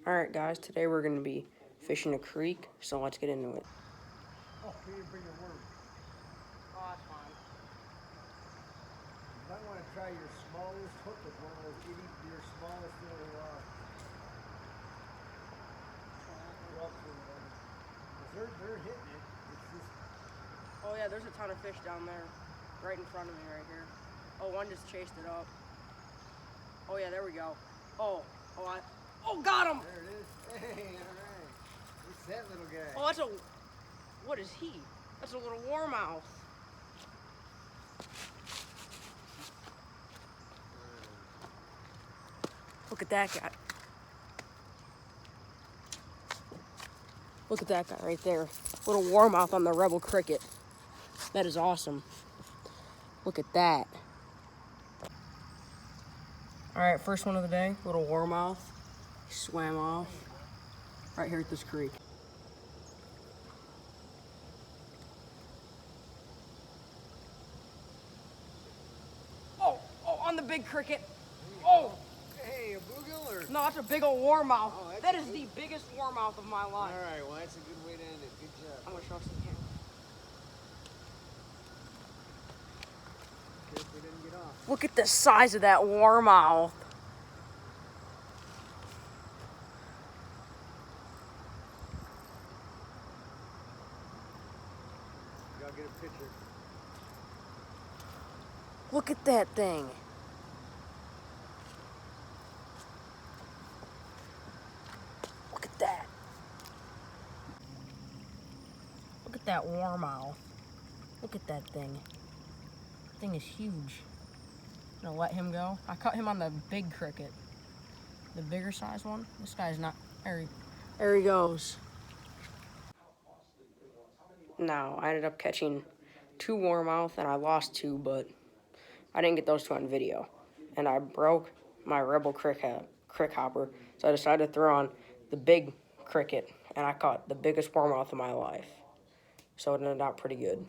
Alright guys, today we're going to be fishing a creek, so let's get into it. Oh, you didn't bring your worm. Oh, that's fine. You might want to try your smallest hook with one of those your smallest little rocks or whatever. 'Cause they're hitting it. It's just... Oh yeah, there's a ton of fish down there, right in front of me right here. Oh, one just chased it up. Oh yeah, there we go. Oh, got him! There it is. Hey, alright. What's that little guy? Oh, that's a, what is he? That's a little warmouth. Look at that guy. Look at that guy right there. Little warmouth on the Rebel Cricket. That is awesome. Look at that. Alright, first one of the day, little warmouth. He swam off right here at this creek. Oh, on the big cricket. Oh! Hey, a boogle or? No, that's a big old warmouth. Oh, that is the biggest warmouth of my life. Alright, well that's a good way to end it. Good job. I'm gonna show us the camera. Careful he didn't get off. Look at the size of that warmouth. I'll get a picture. Look at that thing. Look at that. Look at that warmouth. Look at that thing. That thing is huge. I'm gonna let him go. I caught him on the big cricket. The bigger size one. This guy's not. There he goes. Now, I ended up catching 2 warmouth and I lost 2, but I didn't get those 2 on video. And I broke my Rebel crick hopper, so I decided to throw on the big cricket, and I caught the biggest warmouth of my life. So it ended out pretty good.